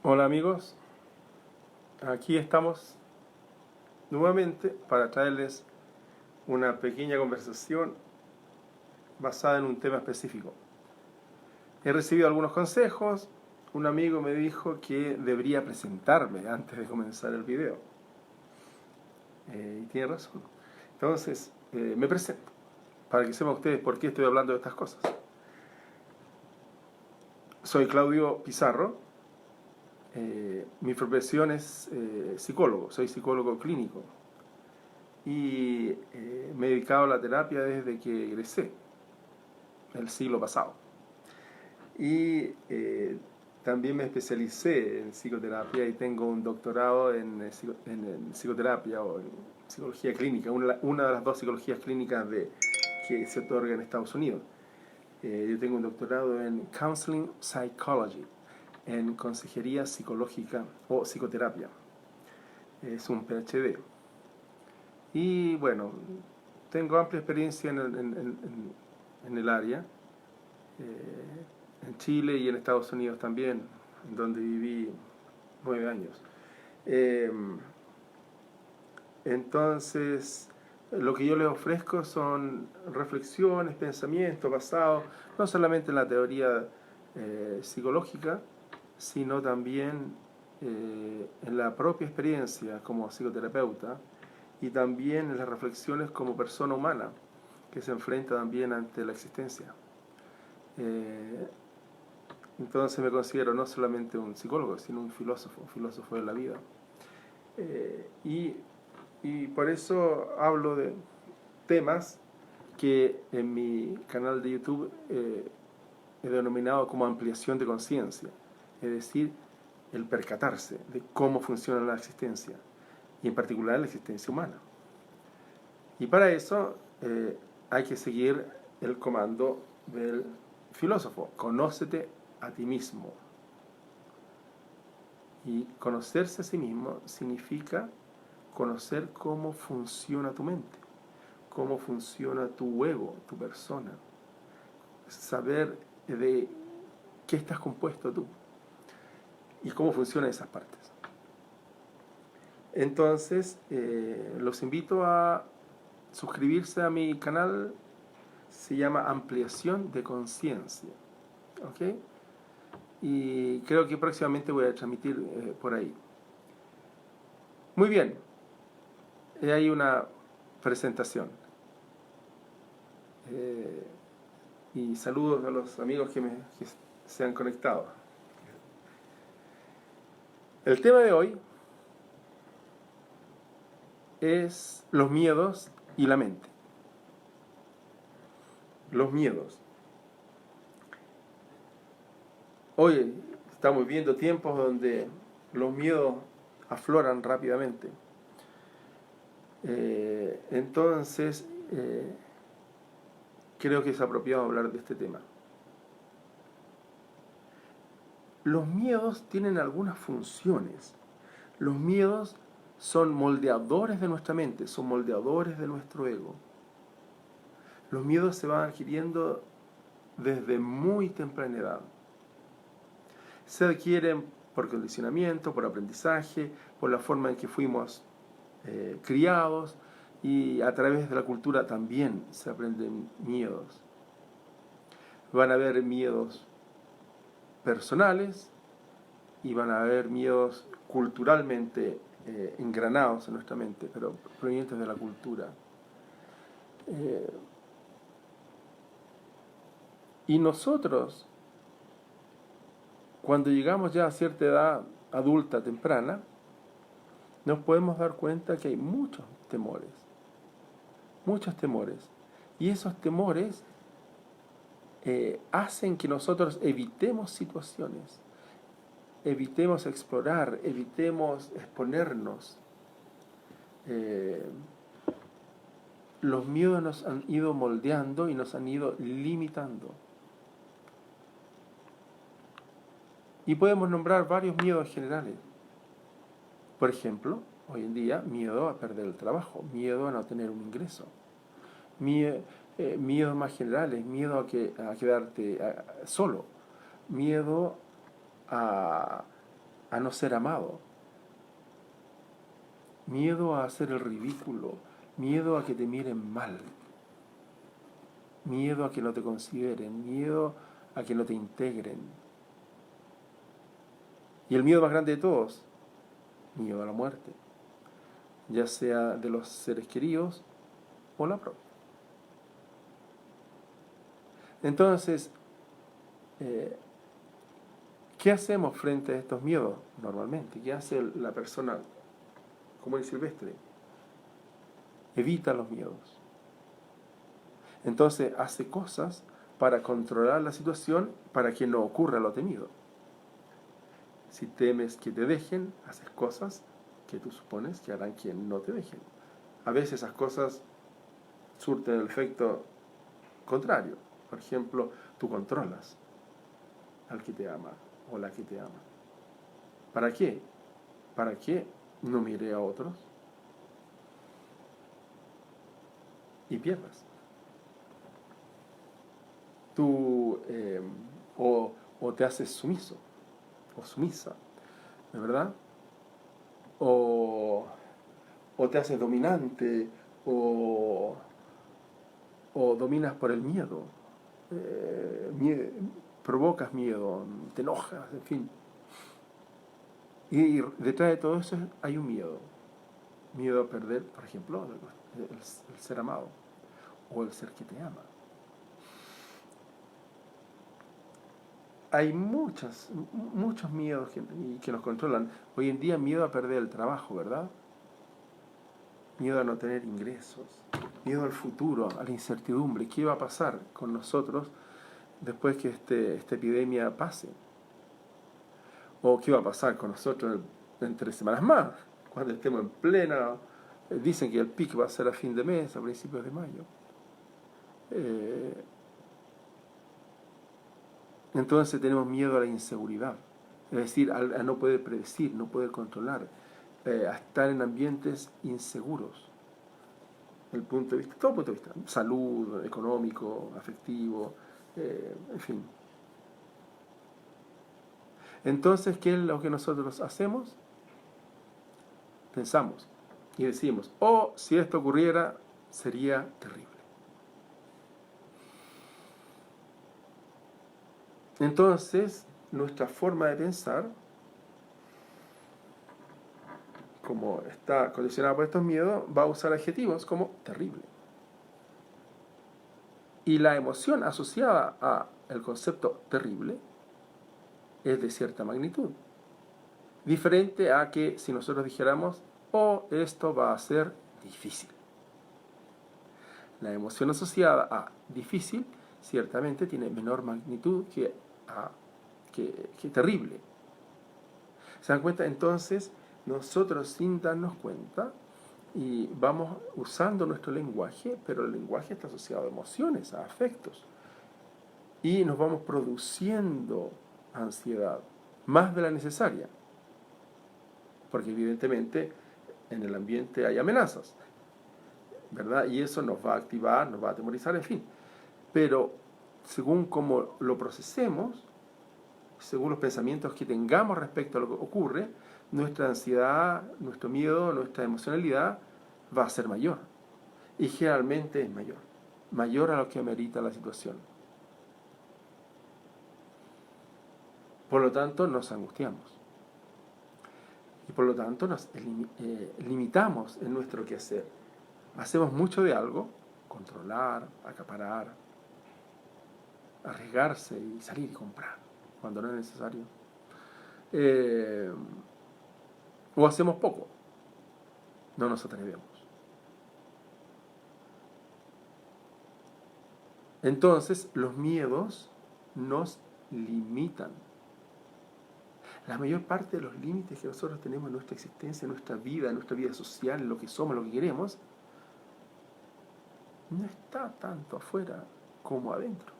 Hola amigos, aquí estamos nuevamente para traerles una pequeña conversación basada en un tema específico. He recibido algunos consejos, un amigo me dijo que debería presentarme antes de comenzar el video. Y tiene razón. Entonces, me presento para que sepan ustedes por qué estoy hablando de estas cosas. Soy Claudio Pizarro. Mi profesión es psicólogo, soy psicólogo clínico y me he dedicado a la terapia desde que egresé, el siglo pasado. Y también me especialicé en psicoterapia y tengo un doctorado en psicoterapia o en psicología clínica, una de las dos psicologías clínicas que se otorga en Estados Unidos. Yo tengo un doctorado en Counseling Psychology, en consejería psicológica o psicoterapia. Es un PhD. Y bueno, tengo amplia experiencia en el área, en Chile y en Estados Unidos también, donde viví 9 años. Entonces, lo que yo les ofrezco son reflexiones, pensamientos basados no solamente en la teoría psicológica, sino también en la propia experiencia como psicoterapeuta y también en las reflexiones como persona humana que se enfrenta también ante la existencia. Entonces me considero no solamente un psicólogo, sino un filósofo de la vida. Y por eso hablo de temas que en mi canal de YouTube he denominado como ampliación de conciencia, es decir, el percatarse de cómo funciona la existencia, y en particular la existencia humana. Y para eso hay que seguir el comando del filósofo: conócete a ti mismo. Y conocerse a sí mismo significa conocer cómo funciona tu mente, cómo funciona tu ego, tu persona, saber de qué estás compuesto tú y cómo funcionan esas partes. Entonces, los invito a suscribirse a mi canal. Se llama Ampliación de Conciencia, ¿ok? Y creo que próximamente voy a transmitir por ahí. Muy bien, hay una presentación. Y saludos a los amigos que se han conectado. El tema de hoy es los miedos y la mente. Los miedos. Hoy estamos viviendo tiempos donde los miedos afloran rápidamente. Entonces, creo que es apropiado hablar de este tema. Los miedos tienen algunas funciones. Los miedos son moldeadores de nuestra mente, son moldeadores de nuestro ego. Los miedos se van adquiriendo desde muy temprana edad. Se adquieren por condicionamiento, por aprendizaje, por la forma en que fuimos criados, y a través de la cultura también se aprenden miedos. Van a haber miedos personales y van a haber miedos culturalmente engranados en nuestra mente, pero provenientes de la cultura. Y nosotros, cuando llegamos ya a cierta edad adulta, temprana, nos podemos dar cuenta que hay muchos temores. Y esos temores hacen que nosotros evitemos situaciones, evitemos explorar, evitemos exponernos. Los miedos nos han ido moldeando y nos han ido limitando. Y podemos nombrar varios miedos generales. Por ejemplo, hoy en día, miedo a perder el trabajo, miedo a no tener un ingreso, miedos más generales, miedo a quedarte solo, miedo a a no ser amado, miedo a hacer el ridículo, miedo a que te miren mal, miedo a que no te consideren, miedo a que no te integren. Y el miedo más grande de todos, miedo a la muerte, ya sea de los seres queridos o la propia. Entonces, ¿qué hacemos frente a estos miedos normalmente? ¿Qué hace la persona común y silvestre? Evita los miedos. Entonces hace cosas para controlar la situación para que no ocurra lo temido. Si temes que te dejen, haces cosas que tú supones que harán que no te dejen. A veces esas cosas surten el efecto contrario. Por ejemplo, tú controlas al que te ama o la que te ama. ¿Para qué? ¿Para qué no mire a otros y pierdas? Tú o te haces sumiso o sumisa, ¿de verdad? O te haces dominante o dominas por el miedo, provocas miedo, te enojas, en fin. Y detrás de todo eso hay un miedo a perder, por ejemplo, el ser amado o el ser que te ama. Hay muchos miedos que nos controlan. Hoy en día miedo a perder el trabajo, ¿verdad? Miedo a no tener ingresos, miedo al futuro, a la incertidumbre. ¿Qué va a pasar con nosotros después que esta epidemia pase? ¿O qué va a pasar con nosotros en 3 semanas más? Cuando estemos en plena... dicen que el pic va a ser a fin de mes, a principios de mayo. Entonces tenemos miedo a la inseguridad. Es decir, a no poder predecir, no poder controlar, a estar en ambientes inseguros. Desde el punto de vista, todo punto de vista, salud, económico, afectivo, en fin. Entonces, ¿qué es lo que nosotros hacemos? Pensamos y decimos, si esto ocurriera, sería terrible. Entonces, nuestra forma de pensar, como está condicionada por estos miedos, va a usar adjetivos como terrible. Y la emoción asociada al concepto terrible es de cierta magnitud. Diferente a que si nosotros dijéramos, esto va a ser difícil. La emoción asociada a difícil ciertamente tiene menor magnitud que terrible. ¿Se dan cuenta? Entonces, nosotros sin darnos cuenta y vamos usando nuestro lenguaje, pero el lenguaje está asociado a emociones, a afectos. Y nos vamos produciendo ansiedad, más de la necesaria. Porque evidentemente en el ambiente hay amenazas, ¿verdad? Y eso nos va a activar, nos va a atemorizar, en fin. Pero según cómo lo procesemos, según los pensamientos que tengamos respecto a lo que ocurre, nuestra ansiedad, nuestro miedo, nuestra emocionalidad va a ser mayor. Y generalmente es mayor a lo que amerita la situación. Por lo tanto, nos angustiamos. Y por lo tanto, nos limitamos en nuestro quehacer. Hacemos mucho de algo, controlar, acaparar, arriesgarse y salir y comprar cuando no es necesario. O hacemos poco, no nos atrevemos. Entonces, los miedos nos limitan. La mayor parte de los límites que nosotros tenemos en nuestra existencia, en nuestra vida social, en lo que somos, lo que queremos, no está tanto afuera como adentro,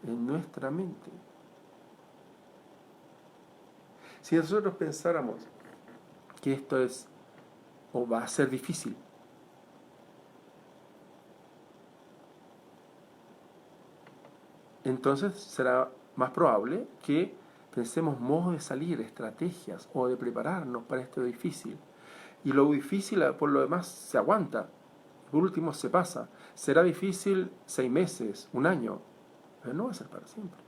en nuestra mente. Si nosotros pensáramos que esto es o va a ser difícil, entonces será más probable que Pensemos modos de salir, estrategias o de prepararnos para esto difícil. Y lo difícil, por lo demás, se aguanta. Por último, se pasa. Será difícil 6 meses, un año, pero no va a ser para siempre.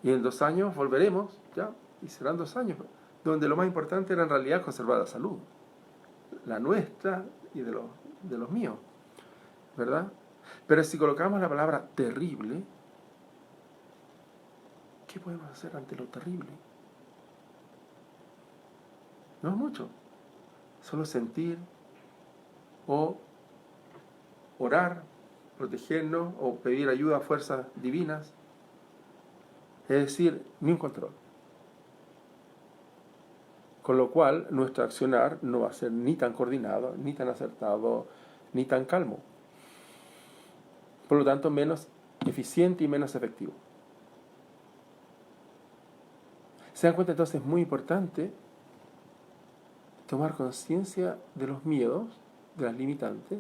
Y en 2 años volveremos, ya, y serán 2 años, donde lo más importante era en realidad conservar la salud, la nuestra y de los míos, ¿verdad? Pero si colocamos la palabra terrible, ¿qué podemos hacer ante lo terrible? No es mucho, solo sentir o orar, protegernos o pedir ayuda a fuerzas divinas, es decir, ni un control. Con lo cual, nuestro accionar no va a ser ni tan coordinado, ni tan acertado, ni tan calmo. Por lo tanto, menos eficiente y menos efectivo. Se dan cuenta entonces, es muy importante tomar conciencia de los miedos, de las limitantes,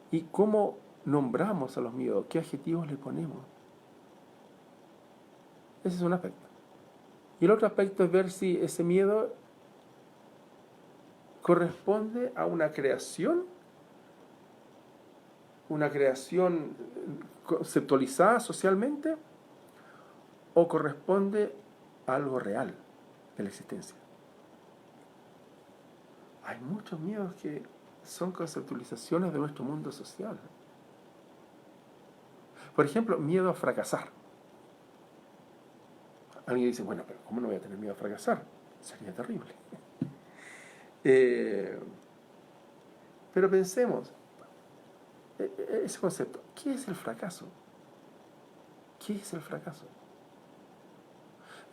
y cómo nombramos a los miedos, qué adjetivos le ponemos. Ese es un aspecto. Y el otro aspecto es ver si ese miedo corresponde a una creación conceptualizada socialmente, o corresponde a algo real de la existencia. Hay muchos miedos que son conceptualizaciones de nuestro mundo social. Por ejemplo, miedo a fracasar. Alguien dice, bueno, pero ¿cómo no voy a tener miedo a fracasar? Sería terrible. Pero pensemos, ese concepto, ¿qué es el fracaso? ¿Qué es el fracaso?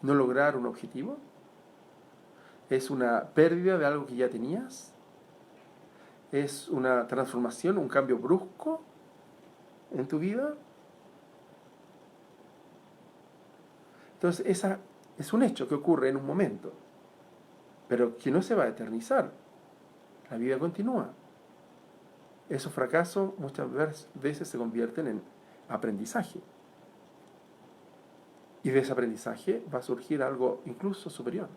¿No lograr un objetivo? ¿Es una pérdida de algo que ya tenías? ¿Es una transformación, un cambio brusco en tu vida? Entonces, esa es un hecho que ocurre en un momento, pero que no se va a eternizar. La vida continúa. Esos fracasos muchas veces se convierten en aprendizaje. Y de ese aprendizaje va a surgir algo incluso superior,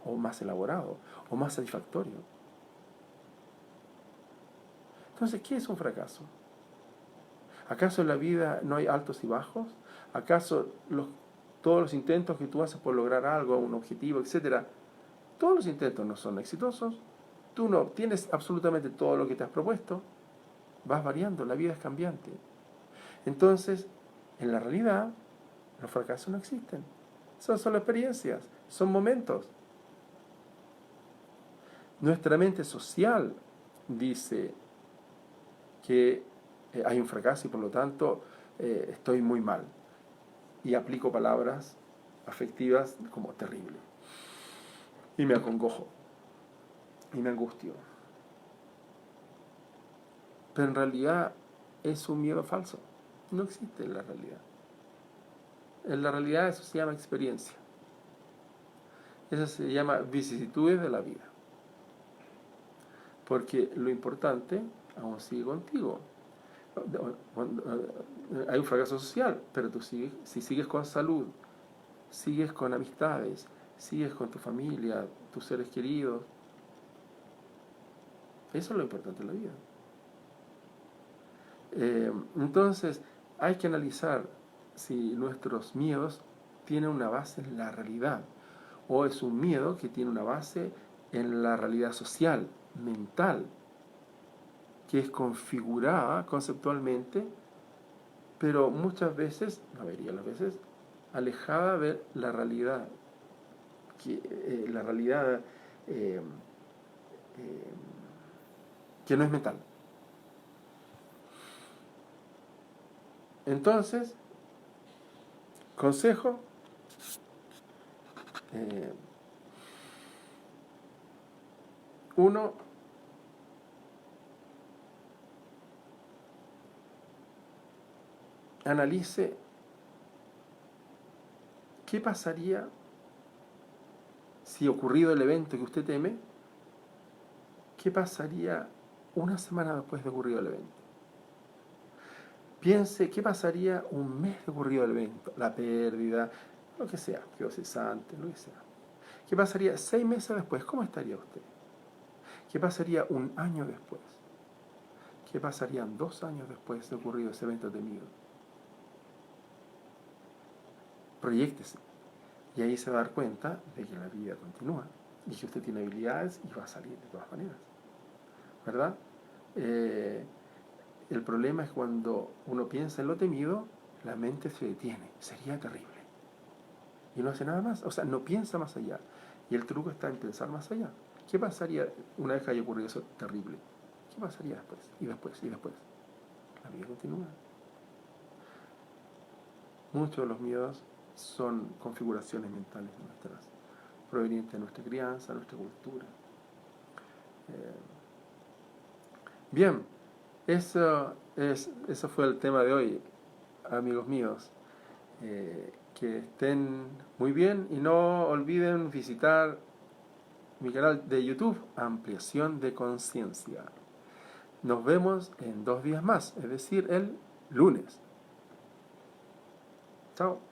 o más elaborado, o más satisfactorio. Entonces, ¿qué es un fracaso? ¿Acaso en la vida no hay altos y bajos? ¿Acaso todos los intentos que tú haces por lograr algo, un objetivo, etcétera, todos los intentos no son exitosos? Tú no obtienes absolutamente todo lo que te has propuesto. Vas variando, la vida es cambiante. Entonces, en la realidad, los fracasos no existen. Son solo experiencias, son momentos. Nuestra mente social dice que hay un fracaso y por lo tanto estoy muy mal. Y aplico palabras afectivas como terrible. Y me acongojo. Y me angustio. Pero en realidad es un miedo falso. No existe en la realidad. En la realidad eso se llama experiencia. Eso se llama vicisitudes de la vida. Porque lo importante aún sigue contigo. Hay un fracaso social, pero tú sigues, si sigues con salud, sigues con amistades, sigues con tu familia, tus seres queridos, eso es lo importante en la vida. Entonces, hay que analizar si nuestros miedos tienen una base en la realidad, o es un miedo que tiene una base en la realidad social, mental, que es configurada conceptualmente, pero muchas veces, la mayoría de las veces, alejada de la realidad, eh, que no es mental. Entonces, consejo, uno, analice qué pasaría si ocurrido el evento que usted teme, qué pasaría una semana después de ocurrido el evento. Piense qué pasaría un mes de ocurrido el evento, la pérdida, lo que sea, quedó cesante, lo que sea. ¿Qué pasaría 6 meses después? ¿Cómo estaría usted? ¿Qué pasaría 1 año después? ¿Qué pasarían 2 años después de ocurrido ese evento temido? Proyéctese. Y ahí se va a dar cuenta de que la vida continúa y que usted tiene habilidades y va a salir de todas maneras. ¿Verdad? El problema es cuando uno piensa en lo temido, la mente se detiene. Sería terrible. Y no hace nada más. O sea, no piensa más allá. Y el truco está en pensar más allá. ¿Qué pasaría una vez que haya ocurrido eso terrible? ¿Qué pasaría después? Y después, y después. La vida continúa. Muchos de los miedos son configuraciones mentales nuestras, provenientes de nuestra crianza, nuestra cultura. Bien, eso fue el tema de hoy, amigos míos. Que estén muy bien y no olviden visitar mi canal de YouTube, Ampliación de Conciencia. Nos vemos en 2 días más, es decir, el lunes. Chao.